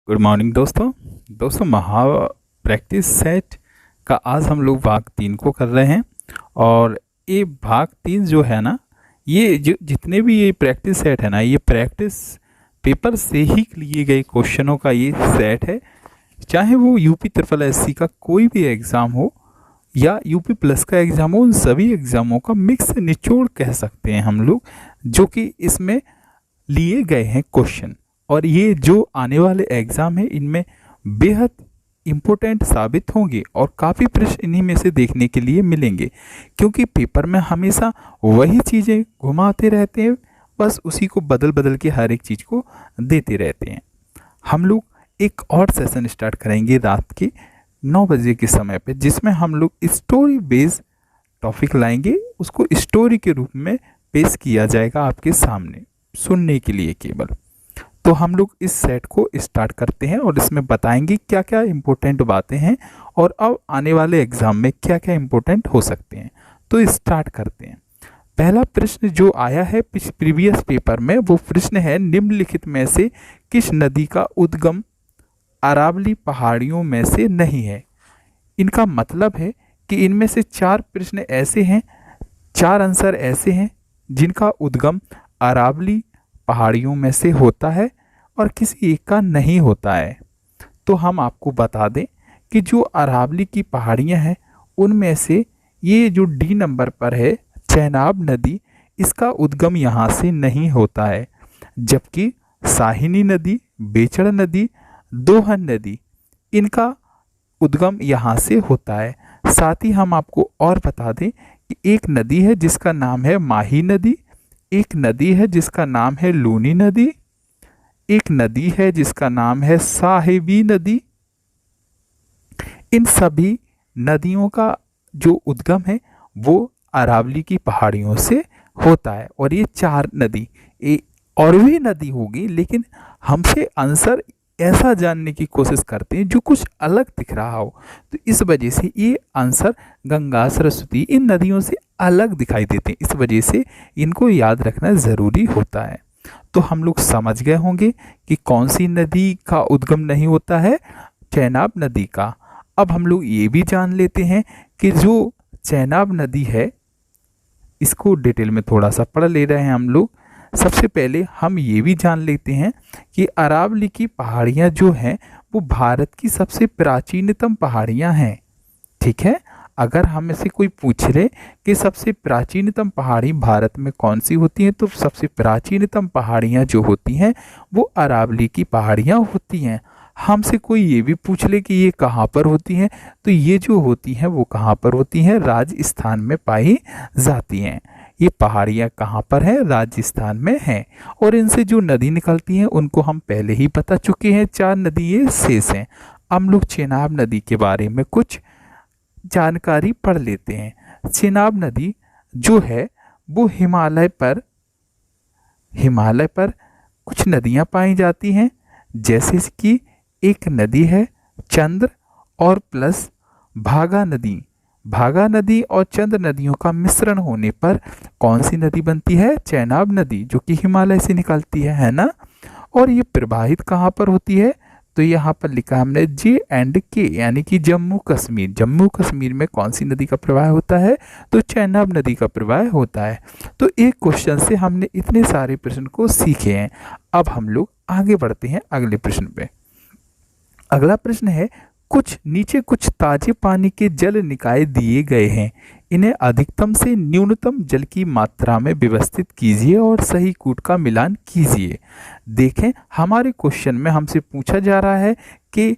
Good morning दोस्तों महा practice set का आज हम लोग भाग 3 को कर रहे हैं। और ये भाग 3 जो है ना, ये जो जितने भी ये प्रैक्टिस सेट है ना, ये प्रैक्टिस पेपर से ही लिए गए क्वेश्चनों का ये सेट है। चाहे वो यूपी ट्रिपल एससी का कोई भी एग्ज़ाम हो या यूपी प्लस का एग्ज़ाम हो, उन सभी एग्ज़ामों का मिक्स निचोड़ कह सकते हैं हम लोग, जो कि इसमें लिए गए हैं क्वेश्चन। और ये जो आने वाले एग्ज़ाम है, इनमें बेहद इम्पोर्टेंट साबित होंगे और काफ़ी प्रश्न इन्हीं में से देखने के लिए मिलेंगे, क्योंकि पेपर में हमेशा वही चीज़ें घुमाते रहते हैं, बस उसी को बदल बदल के हर एक चीज़ को देते रहते हैं। हम लोग एक और सेशन स्टार्ट करेंगे रात के 9 बजे के समय पे, जिसमें हम लोग स्टोरी बेस्ड टॉपिक लाएंगे, उसको स्टोरी के रूप में पेश किया जाएगा आपके सामने सुनने के लिए केवल। तो हम लोग इस सेट को स्टार्ट करते हैं और इसमें बताएंगे क्या क्या इम्पोर्टेंट बातें हैं और अब आने वाले एग्ज़ाम में क्या क्या इम्पोर्टेंट हो सकते हैं। तो स्टार्ट करते हैं। पहला प्रश्न जो आया है प्रीवियस पेपर में, वो प्रश्न है निम्नलिखित में से किस नदी का उद्गम अरावली पहाड़ियों में से नहीं है। इनका मतलब है कि इनमें से 4 प्रश्न ऐसे हैं, 4 आंसर ऐसे हैं जिनका उद्गम अरावली पहाड़ियों में से होता है और किसी एक का नहीं होता है। तो हम आपको बता दें कि जो अरावली की पहाड़ियां हैं, उनमें से ये जो डी नंबर पर है चेनाब नदी, इसका उद्गम यहाँ से नहीं होता है, जबकि साहिनी नदी, बेचड़ नदी, दोहन नदी, इनका उद्गम यहाँ से होता है। साथ ही हम आपको और बता दें कि एक नदी है जिसका नाम है माही नदी, एक नदी है जिसका नाम है लूनी नदी, एक नदी है जिसका नाम है साहिबी नदी। इन सभी नदियों का जो उद्गम है वो अरावली की पहाड़ियों से होता है। और ये 4 नदी, और भी नदी होगी, लेकिन हमसे आंसर ऐसा जानने की कोशिश करते हैं जो कुछ अलग दिख रहा हो, तो इस वजह से ये आंसर गंगा, सरस्वती इन नदियों से अलग दिखाई देते हैं। इस वजह से इनको याद रखना ज़रूरी होता है। तो हम लोग समझ गए होंगे कि कौन सी नदी का उद्गम नहीं होता है, चेनाब नदी का। अब हम लोग ये भी जान लेते हैं कि जो चेनाब नदी है, इसको डिटेल में थोड़ा सा पढ़ ले रहे हैं हम लोग। सबसे पहले हम ये भी जान लेते हैं कि अरावली की पहाड़ियाँ जो हैं वो भारत की सबसे प्राचीनतम पहाड़ियाँ हैं। ठीक है, अगर हमें से कोई पूछ ले कि सबसे प्राचीनतम पहाड़ी भारत में कौन सी होती हैं, तो सबसे प्राचीनतम पहाड़ियाँ जो होती हैं वो अरावली की पहाड़ियाँ होती हैं। हमसे कोई ये भी पूछ ले कि ये कहाँ पर होती हैं, तो ये जो होती हैं वो कहाँ पर होती हैं, राजस्थान में पाई जाती हैं। ये पहाड़ियाँ कहाँ पर हैं, राजस्थान में हैं। और इनसे जो नदी निकलती हैं उनको हम पहले ही बता चुके हैं, 4 नदी ये शेष हैं। हम लोग चेनाब नदी के बारे में कुछ जानकारी पढ़ लेते हैं। चेनाब नदी जो है वो हिमालय पर कुछ नदियाँ पाई जाती हैं, जैसे कि एक नदी है चंद्र और प्लस भागा नदी। भागा नदी और चंद्र नदियों का मिश्रण होने पर कौन सी नदी बनती है, चेनाब नदी, जो कि हिमालय से निकलती है ना। और ये प्रवाहित कहाँ पर होती है, तो यहाँ पर लिखा है हमने J&K, यानी कि जम्मू कश्मीर। जम्मू कश्मीर में कौन सी नदी का प्रवाह होता है, तो चेनाब नदी का प्रवाह होता है। तो एक क्वेश्चन से हमने इतने सारे प्रश्न को सीखे हैं। अब हम लोग आगे बढ़ते हैं अगले प्रश्न पे। अगला प्रश्न है नीचे कुछ ताजे पानी के जल निकाय दिए गए हैं, इन्हें अधिकतम से न्यूनतम जल की मात्रा में व्यवस्थित कीजिए और सही कूट का मिलान कीजिए। देखें, हमारे क्वेश्चन में हमसे पूछा जा रहा है कि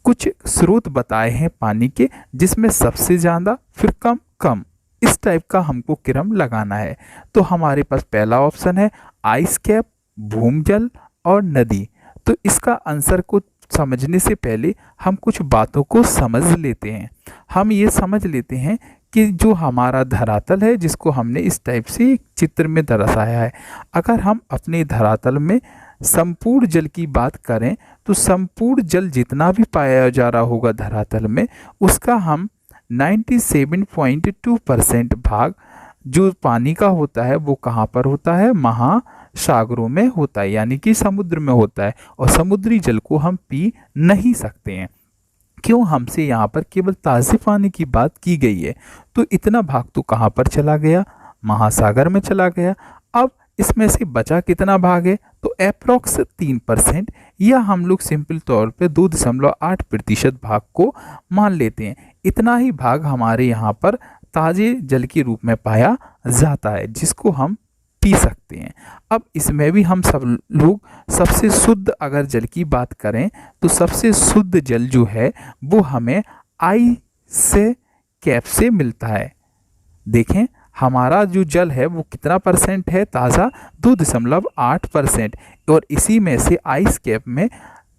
कुछ स्रोत बताए हैं पानी के, जिसमें सबसे ज़्यादा फिर कम इस टाइप का हमको क्रम लगाना है। तो हमारे पास पहला ऑप्शन है आइस कैप, भूमजल और नदी। तो इसका आंसर को समझने से पहले हम कुछ बातों को समझ लेते हैं। हम ये समझ लेते हैं कि जो हमारा धरातल है, जिसको हमने इस टाइप से एक चित्र में दर्शाया है, अगर हम अपने धरातल में संपूर्ण जल की बात करें, तो संपूर्ण जल जितना भी पाया जा रहा होगा धरातल में, उसका हम 97.2% भाग जो पानी का होता है वो कहाँ पर होता है, सागरों में होता है, यानी कि समुद्र में होता है, और समुद्री जल को हम पी नहीं सकते हैं। क्यों? हमसे यहाँ पर केवल ताज़े पानी की बात की गई है। तो इतना भाग तो कहाँ पर चला गया? महासागर में चला गया। अब इसमें से बचा कितना भाग है? तो अप्रॉक्स 3%, या हम लोग सिंपल तौर पे 2.8% भाग को मान लेते हैं। इतना ही भाग हमारे यहाँ पर ताज़े जल के रूप में पाया जाता है, जिसको हम पी सकते हैं। अब इसमें भी हम सब लोग सबसे शुद्ध अगर जल की बात करें तो सबसे शुद्ध जल जो है वो हमें आई से कैप से मिलता है। देखें हमारा जो जल है वो कितना परसेंट है ताज़ा? 2.8%, और इसी में से आइस कैप में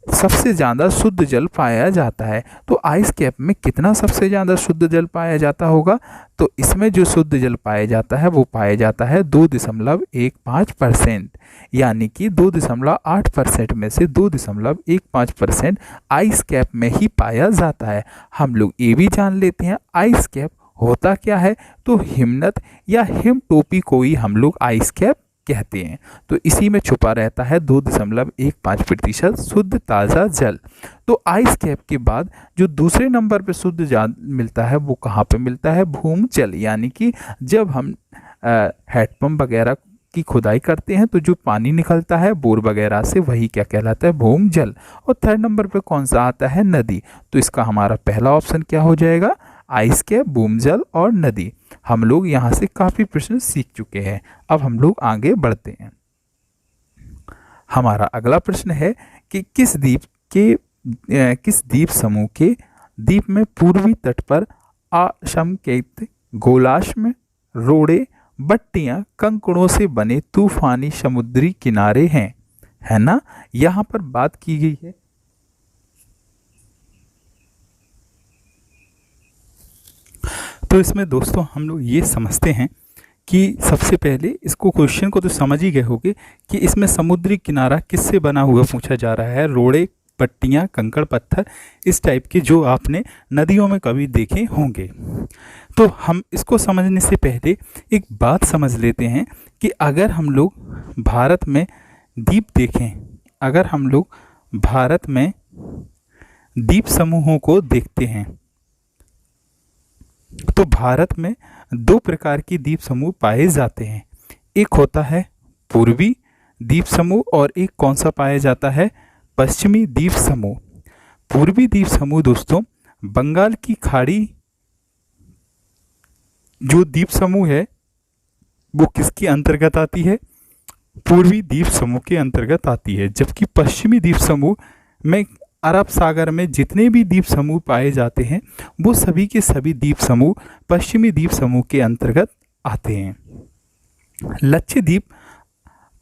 सबसे ज़्यादा शुद्ध जल पाया जाता है। तो आइस कैप में कितना सबसे ज़्यादा शुद्ध जल पाया जाता होगा? तो इसमें जो शुद्ध जल पाया जाता है वो पाया जाता है 2.15%, यानी कि 2.8% में से 2.15% आइस कैप में ही पाया जाता है। हम लोग ये भी जान लेते हैं आइस कैप होता क्या है, तो हिमनद या हिम टोपी को ही हम लोग आइस कैप कहते हैं। तो इसी में छुपा रहता है 2.15% शुद्ध ताज़ा जल। तो आइस कैप के बाद जो दूसरे नंबर पे शुद्ध जल मिलता है वो कहाँ पे मिलता है? भूमजल, यानी कि जब हम हैंडपंप वगैरह की खुदाई करते हैं तो जो पानी निकलता है बोर वगैरह से वही क्या कहलाता है? भूमजल। और थर्ड नंबर पे कौन सा आता है? नदी। तो इसका हमारा पहला ऑप्शन क्या हो जाएगा? आइस कैप, भूमजल और नदी। हम लोग यहाँ से काफ़ी प्रश्न सीख चुके हैं। अब हम लोग आगे बढ़ते हैं। हमारा अगला प्रश्न है कि किस द्वीप समूह के द्वीप में पूर्वी तट पर असंकेत गोलाश्म, रोड़े, बट्टियां, कंकड़ों से बने तूफानी समुद्री किनारे हैं? है ना, यहाँ पर बात की गई है। तो इसमें दोस्तों हम लोग ये समझते हैं कि सबसे पहले इसको क्वेश्चन को तो समझ ही गए होंगे कि इसमें समुद्री किनारा किससे बना हुआ पूछा जा रहा है। रोड़े, पट्टियाँ, कंकड़, पत्थर, इस टाइप के जो आपने नदियों में कभी देखे होंगे। तो हम इसको समझने से पहले एक बात समझ लेते हैं कि अगर हम लोग भारत में द्वीप देखें, अगर हम लोग भारत में द्वीप समूहों को देखते हैं तो भारत में दो प्रकार के द्वीप समूह पाए जाते हैं। एक होता है पूर्वी द्वीप समूह और एक कौन सा पाया जाता है? पश्चिमी द्वीप समूह। पूर्वी द्वीप समूह दोस्तों बंगाल की खाड़ी जो द्वीप समूह है वो किसके अंतर्गत आती है? पूर्वी द्वीप समूह के अंतर्गत आती है। जबकि पश्चिमी द्वीप समूह में अरब सागर में जितने भी द्वीप समूह पाए जाते हैं वो सभी के सभी द्वीप समूह पश्चिमी द्वीप समूह के अंतर्गत आते हैं। लक्षद्वीप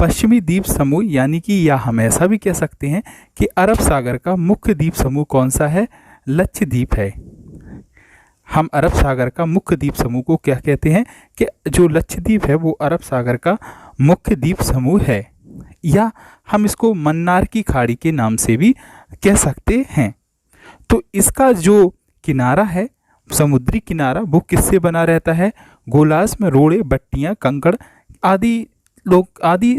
पश्चिमी द्वीप समूह, यानी कि या हम ऐसा भी कह सकते हैं कि अरब सागर का मुख्य द्वीप समूह कौन सा है? लक्षद्वीप है। हम अरब सागर का मुख्य द्वीप समूह को क्या कहते हैं कि जो लक्षद्वीप है वो अरब सागर का मुख्य द्वीप समूह है, या हम इसको मन्नार की खाड़ी के नाम से भी कह सकते हैं। तो इसका जो किनारा है समुद्री किनारा वो किससे बना रहता है? गोलाश्म, रोड़े, बट्टियाँ, कंकड़ आदि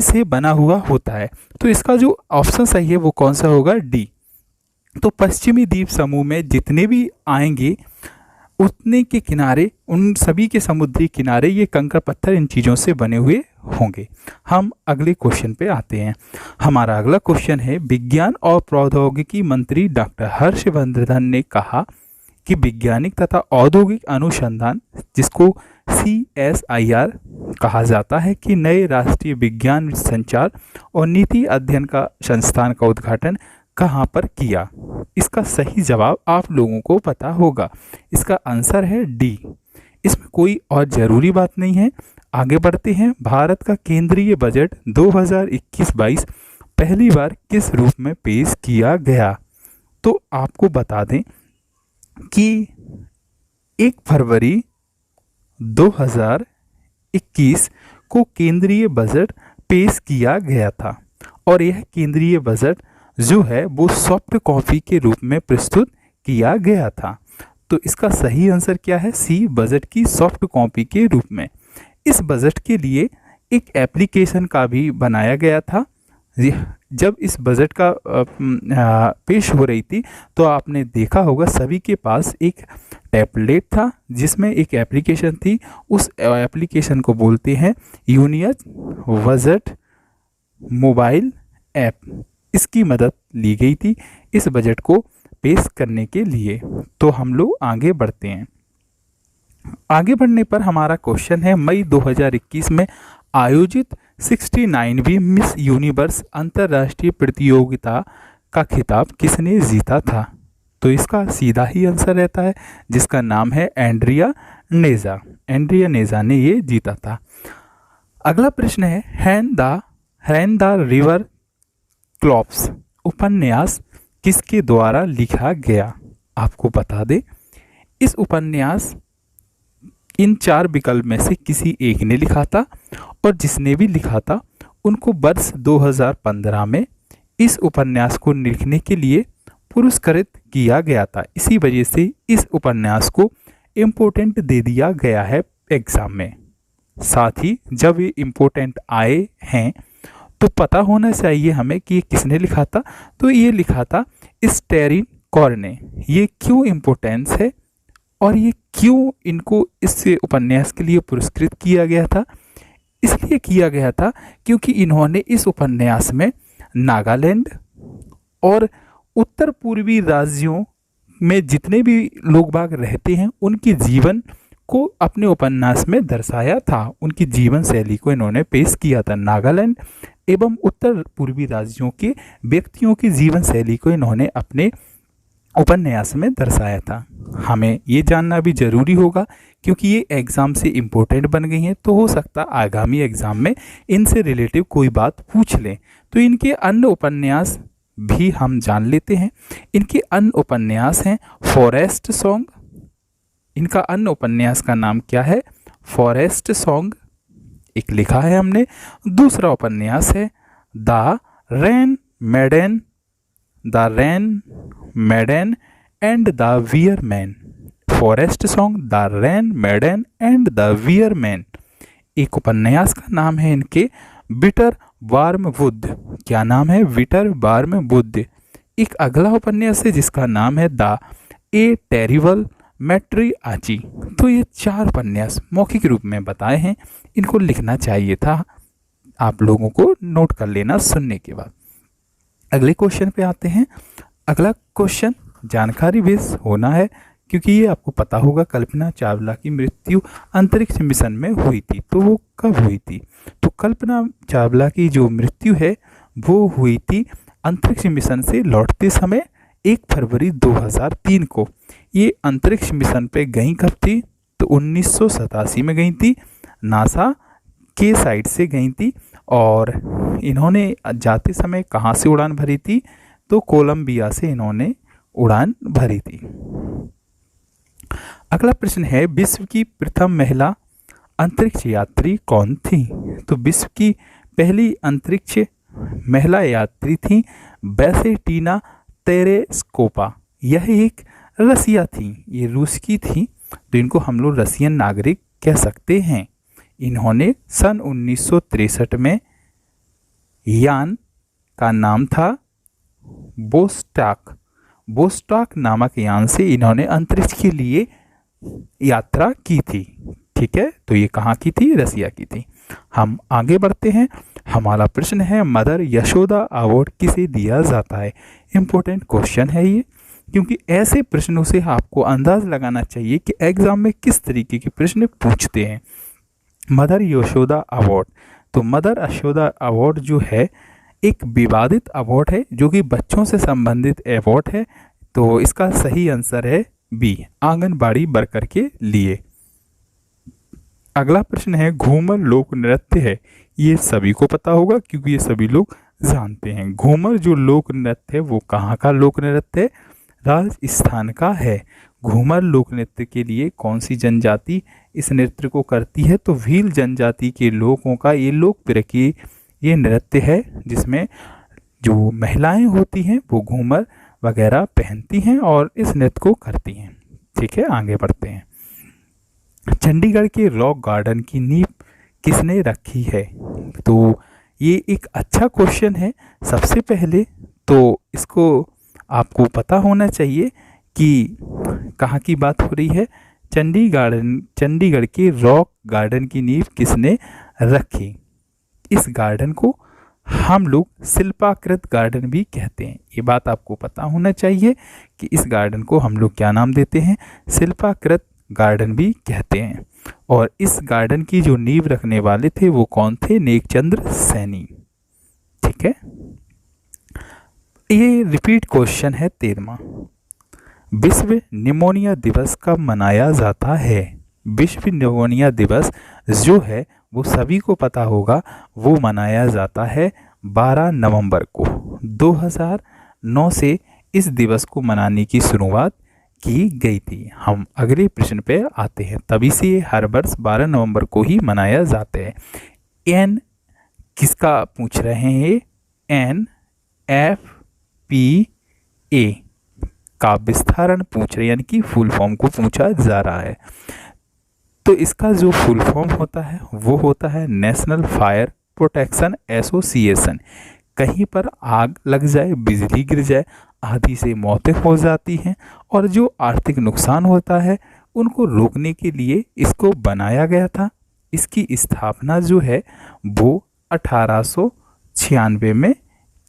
से बना हुआ होता है। तो इसका जो ऑप्शन सही है वो कौन सा होगा? डी। तो पश्चिमी द्वीप समूह में जितने भी आएंगे उतने के किनारे, उन सभी के समुद्री किनारे ये कंकड़ पत्थर इन चीज़ों से बने हुए होंगे। हम अगले क्वेश्चन पे आते हैं। हमारा अगला क्वेश्चन है, विज्ञान और प्रौद्योगिकी मंत्री डॉक्टर हर्षवर्धन ने कहा कि वैज्ञानिक तथा औद्योगिक अनुसंधान, जिसको CSIR कहा जाता है, कि नए राष्ट्रीय विज्ञान संचार और नीति अध्ययन का संस्थान का उद्घाटन कहाँ पर किया? इसका सही जवाब आप लोगों को पता होगा। इसका आंसर है डी। इसमें कोई और ज़रूरी बात नहीं है। आगे बढ़ते हैं। भारत का केंद्रीय बजट 2021-22 पहली बार किस रूप में पेश किया गया? तो आपको बता दें कि 1 फरवरी 2021 को केंद्रीय बजट पेश किया गया था, और यह केंद्रीय बजट जो है वो सॉफ्ट कॉपी के रूप में प्रस्तुत किया गया था। तो इसका सही आंसर क्या है? सी, बजट की सॉफ्ट कॉपी के रूप में। इस बजट के लिए एक एप्लीकेशन का भी बनाया गया था। जब इस बजट का पेश हो रही थी तो आपने देखा होगा सभी के पास एक टैबलेट था जिसमें एक एप्लीकेशन थी। उस एप्लीकेशन को बोलते हैं यूनियन बजट मोबाइल ऐप। इसकी मदद ली गई थी इस बजट को पेश करने के लिए। तो हम लोग आगे बढ़ते हैं। आगे बढ़ने पर हमारा क्वेश्चन है, मई 2021 में आयोजित 69वीं मिस यूनिवर्स अंतर्राष्ट्रीय प्रतियोगिता का खिताब किसने जीता था? तो इसका सीधा ही आंसर रहता है जिसका नाम है एंड्रिया नेजा। एंड्रिया नेजा ने ये जीता था। अगला प्रश्न है, हैन द रिवर क्लॉप्स उपन्यास किसके द्वारा लिखा गया? आपको बता दे, इस उपन्यास इन 4 विकल्प में से किसी एक ने लिखा था और जिसने भी लिखा था उनको वर्ष 2015 में इस उपन्यास को लिखने के लिए पुरस्कृत किया गया था। इसी वजह से इस उपन्यास को इम्पोर्टेंट दे दिया गया है एग्जाम में। साथ ही जब ये इम्पोर्टेंट आए हैं तो पता होना चाहिए हमें कि ये किसने लिखा था। तो ये लिखा था स्टेरिन कॉर ने। ये क्यों इम्पोर्टेंस है और ये क्यों इनको इस उपन्यास के लिए पुरस्कृत किया गया था? इसलिए किया गया था क्योंकि इन्होंने इस उपन्यास में नागालैंड और उत्तर पूर्वी राज्यों में जितने भी लोग बाग रहते हैं उनकी जीवन को अपने उपन्यास में दर्शाया था। उनकी जीवन शैली को इन्होंने पेश किया था। नागालैंड एवं उत्तर पूर्वी राज्यों के व्यक्तियों की जीवन शैली को इन्होंने अपने उपन्यास में दर्शाया था। हमें ये जानना भी जरूरी होगा क्योंकि ये एग्ज़ाम से इम्पोर्टेंट बन गई हैं। तो हो सकता आगामी एग्ज़ाम में इनसे रिलेटिव कोई बात पूछ लें। तो इनके अन्य उपन्यास भी हम जान लेते हैं। इनके अन्य उपन्यास हैं फॉरेस्ट सॉन्ग। इनका अन्य उपन्यास का नाम क्या है? फॉरेस्ट सॉन्ग एक लिखा है हमने। दूसरा उपन्यास है the rain मैडन and the wear man. Forest song, the rain मैडन and the wear man. एक उपन्यास का नाम है इनके बिटर वार्म वुड। क्या नाम है? Bitter warm would. एक अगला उपन्यास है जिसका नाम है द ए टेरिबल मैट्रिआची। तो ये 4 उपन्यास मौखिक रूप में बताए हैं। इनको लिखना चाहिए था, आप लोगों को नोट कर लेना सुनने के बाद। अगले क्वेश्चन पे आते हैं। अगला क्वेश्चन जानकारी बेस होना है क्योंकि ये आपको पता होगा कल्पना चावला की मृत्यु अंतरिक्ष मिशन में हुई थी। तो वो कब हुई थी? तो कल्पना चावला की जो मृत्यु है वो हुई थी अंतरिक्ष मिशन से लौटते समय 1 फरवरी 2003 को। ये अंतरिक्ष मिशन पे गई कब थी? तो 1987 में गई थी। नासा के साइड से गई थी और इन्होंने जाते समय कहाँ से उड़ान भरी थी? तो कोलंबिया से इन्होंने उड़ान भरी थी। अगला प्रश्न है, विश्व की प्रथम महिला अंतरिक्ष यात्री कौन थी? तो विश्व की पहली अंतरिक्ष महिला यात्री थी बेसेटिना तेरेस्कोपा। यह एक रसिया थी, ये रूस की थी। तो इनको हम लोग रसियन नागरिक कह सकते हैं। इन्होंने सन 1963 में यान का नाम था बोस्टॉक नामक यान से इन्होंने अंतरिक्ष के लिए यात्रा की थी। ठीक है, तो ये कहाँ की थी? रसिया की थी। हम आगे बढ़ते हैं। हमारा प्रश्न है, मदर यशोदा अवार्ड किसे दिया जाता है? इम्पोर्टेंट क्वेश्चन है ये क्योंकि ऐसे प्रश्नों से आपको अंदाज लगाना चाहिए कि एग्जाम में किस तरीके के प्रश्न पूछते हैं। मदर यशोदा अवार्ड, तो मदर यशोदा अवार्ड जो है एक विवादित अवार्ड है जो कि बच्चों से संबंधित अवार्ड है। तो इसका सही आंसर है बी, आंगनबाड़ी वर्कर के लिए। अगला प्रश्न है, घूमर लोक नृत्य है। ये सभी को पता होगा क्योंकि ये सभी लोग जानते हैं। घूमर जो लोक नृत्य है वो कहाँ का लोक नृत्य है? राजस्थान का है। घूमर लोक नृत्य के लिए कौन सी जनजाति इस नृत्य को करती है? तो भील जनजाति के लोगों का ये लोकप्रिय ये नृत्य है जिसमें जो महिलाएं होती हैं वो घूमर वगैरह पहनती हैं और इस नृत्य को करती हैं। ठीक है, आगे बढ़ते हैं। चंडीगढ़ के रॉक गार्डन की नींव किसने रखी है? तो ये एक अच्छा क्वेश्चन है। सबसे पहले तो इसको आपको पता होना चाहिए कि कहाँ की बात हो रही है। चंडीगढ़ के रॉक गार्डन की नींव किसने रखी? इस गार्डन को हम लोग शिल्पाकृत गार्डन भी कहते हैं। ये बात आपको पता होना चाहिए कि इस गार्डन को हम लोग क्या नाम देते हैं? शिल्पाकृत गार्डन भी कहते हैं। और इस गार्डन की जो नींव रखने वाले थे वो कौन थे? नेकचंद्र सैनी। ठीक है, ये रिपीट क्वेश्चन है 13वां। विश्व निमोनिया दिवस कब मनाया जाता है? विश्व निमोनिया दिवस जो है वो सभी को पता होगा, वो मनाया जाता है 12 नवंबर को। 2009 से इस दिवस को मनाने की शुरुआत की गई थी। हम अगले प्रश्न पे आते हैं। तभी से ये हर वर्ष 12 नवंबर को ही मनाया जाता है। एन किसका पूछ रहे हैं? NFPA का विस्तारण पूछ रहे हैं, यानी कि फुल फॉर्म को पूछा जा रहा है। तो इसका जो फुल फॉर्म होता है वो होता है नेशनल फायर प्रोटेक्शन एसोसिएशन। कहीं पर आग लग जाए, बिजली गिर जाए, आदि से मौतें हो जाती हैं और जो आर्थिक नुकसान होता है उनको रोकने के लिए इसको बनाया गया था। इसकी स्थापना जो है वो 1896 में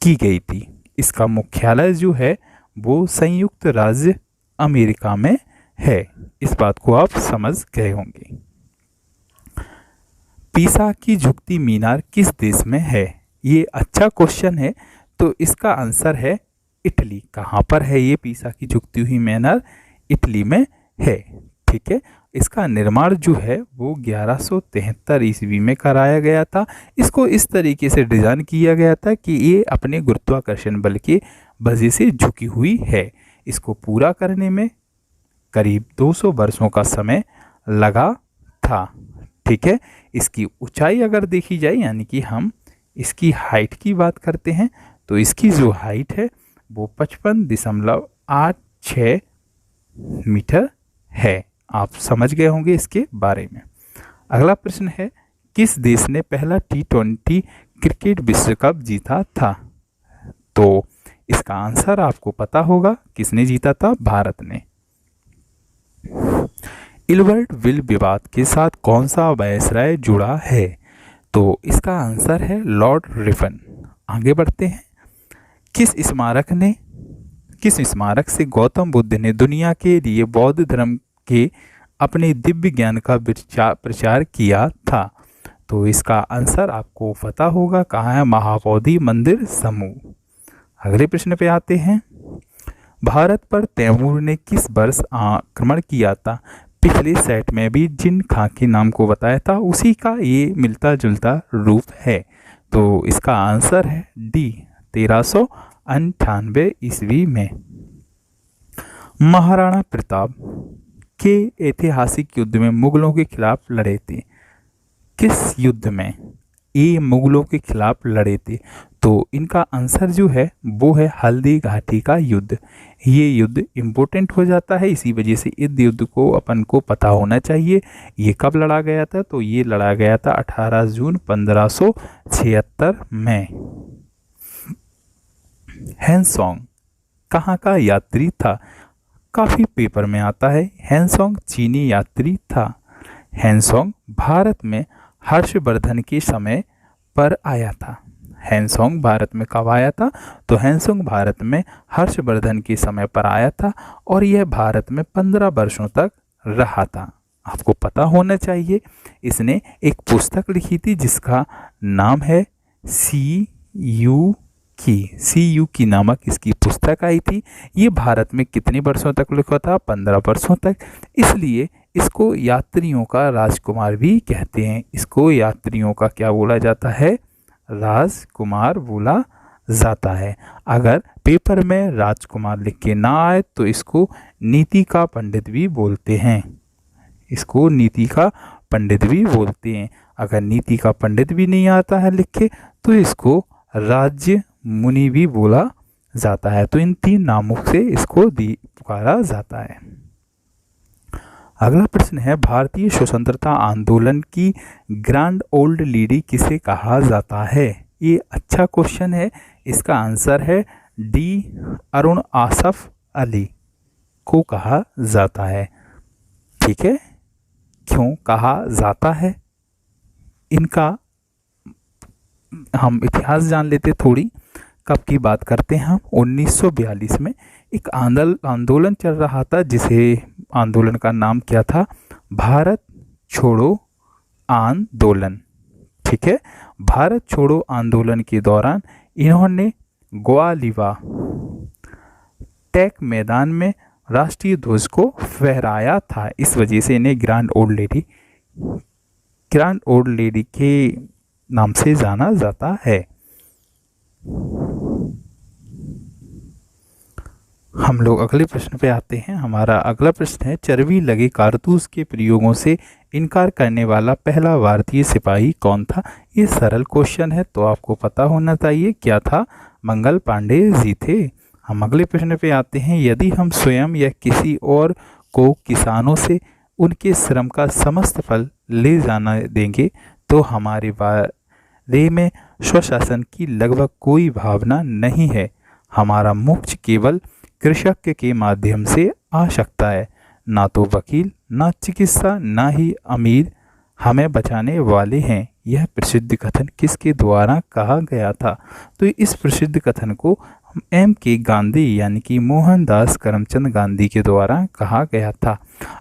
की गई थी। इसका मुख्यालय जो है वो संयुक्त राज्य अमेरिका में है। इस बात को आप समझ गए होंगे। पीसा की झुकती मीनार किस देश में है? ये अच्छा क्वेश्चन है। तो इसका आंसर है इटली। कहाँ पर है ये पीसा की झुकती हुई मीनार? इटली में है। ठीक है, इसका निर्माण जो है वो 1173 ईस्वी में कराया गया था। इसको इस तरीके से डिजाइन किया गया था कि ये अपने गुरुत्वाकर्षण बल की वजह से झुकी हुई है। इसको पूरा करने में करीब 200 वर्षों का समय लगा था। ठीक है, इसकी ऊंचाई अगर देखी जाए, यानी कि हम इसकी हाइट की बात करते हैं, तो इसकी जो हाइट है वो 55.86 मीटर है। आप समझ गए होंगे इसके बारे में। अगला प्रश्न है, किस देश ने पहला T20 क्रिकेट विश्व कप जीता था? तो इसका आंसर आपको पता होगा, किसने जीता था? भारत ने। इल्बर्ट विल विवाद के साथ कौन सा वायसराय जुड़ा है? तो इसका आंसर है लॉर्ड रिपन। आगे बढ़ते हैं। किस स्मारक से गौतम बुद्ध ने दुनिया के लिए बौद्ध धर्म के अपने दिव्य ज्ञान का प्रचार किया था? तो इसका आंसर आपको पता होगा, कहाँ है? महाबोधि मंदिर समूह। अगले प्रश्न पे आते हैं। भारत पर तैमूर ने किस वर्ष आक्रमण किया था? पिछले सेट में भी जिन खां के नाम को बताया था उसी का ये मिलता जुलता रूप है। तो इसका आंसर है डी, 1398 ईस्वी में। महाराणा प्रताप के ऐतिहासिक युद्ध में मुगलों के खिलाफ लड़े थे। किस युद्ध में ये मुगलों के खिलाफ लड़े थे? तो इनका आंसर जो है वो है हल्दी घाटी का युद्ध। ये युद्ध इम्पोर्टेंट हो जाता है, इसी वजह से इस युद्ध को अपन को पता होना चाहिए। ये कब लड़ा गया था? तो ये लड़ा गया था 18 जून 1576 में। हैंसोंग कहाँ का यात्री था? काफ़ी पेपर में आता है। हैंसोंग चीनी यात्री था। हैंसोंग भारत में हर्षवर्धन के समय पर आया था। हैंसोंग भारत में कब आया था? तो हैंसोंग भारत में हर्षवर्धन के समय पर आया था और यह भारत में 15 वर्षों तक रहा था। आपको पता होना चाहिए, इसने एक पुस्तक लिखी थी जिसका नाम है सी यू की नामक इसकी पुस्तक आई थी। ये भारत में कितने वर्षों तक लिखा था? 15 वर्षों तक। इसलिए इसको यात्रियों का राजकुमार भी कहते हैं। इसको यात्रियों का क्या बोला जाता है? राजकुमार बोला जाता है। अगर पेपर में राजकुमार लिख के ना आए तो इसको नीति का पंडित भी बोलते हैं। इसको नीति का पंडित भी बोलते हैं। अगर नीति का पंडित भी नहीं आता है लिखे तो इसको राज्य मुनि भी बोला जाता है। तो इन 3 नामों से इसको पुकारा जाता है। अगला प्रश्न है, भारतीय स्वतंत्रता आंदोलन की ग्रैंड ओल्ड लेडी किसे कहा जाता है? ये अच्छा क्वेश्चन है। इसका आंसर है डी, अरुण आसफ अली को कहा जाता है। ठीक है, क्यों कहा जाता है इनका हम इतिहास जान लेते थोड़ी। कब की बात करते हैं हम? 1942 में एक आंदोलन चल रहा था, जिसे आंदोलन का नाम क्या था? भारत छोड़ो आंदोलन। ठीक है, भारत छोड़ो आंदोलन के दौरान इन्होंने ग्वालियर टैंक मैदान में राष्ट्रीय ध्वज को फहराया था। इस वजह से इन्हें ग्रैंड ओल्ड लेडी के नाम से जाना जाता है। हम लोग अगले प्रश्न पे आते हैं। हमारा अगला प्रश्न है, चर्बी लगे कारतूस के प्रयोगों से इनकार करने वाला पहला भारतीय सिपाही कौन था? ये सरल क्वेश्चन है, तो आपको पता होना चाहिए। क्या था? मंगल पांडे जी थे। हम अगले प्रश्न पे आते हैं, यदि हम स्वयं या किसी और को किसानों से उनके श्रम का समस्त फल ले जाना देंगे तो हमारे बारे में स्वशासन की लगभग कोई भावना नहीं है। हमारा मोक्ष केवल कृषक के माध्यम से आ सकता है। ना तो वकील, ना चिकित्सा, ना ही अमीर हमें बचाने वाले हैं। यह प्रसिद्ध कथन किसके द्वारा कहा गया था? तो इस प्रसिद्ध कथन को M.K. गांधी यानी कि मोहनदास करमचंद गांधी के द्वारा कहा गया था।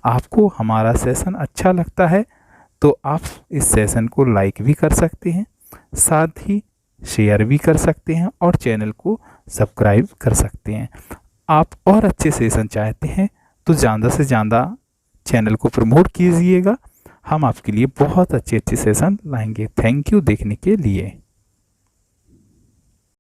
आपको हमारा सेशन अच्छा लगता है तो आप इस सेशन को लाइक भी कर सकते हैं, साथ ही शेयर भी कर सकते हैं और चैनल को सब्सक्राइब कर सकते हैं। आप और अच्छे सेशन चाहते हैं तो ज़्यादा से ज़्यादा चैनल को प्रमोट कीजिएगा। हम आपके लिए बहुत अच्छे सेशन लाएंगे। थैंक यू देखने के लिए।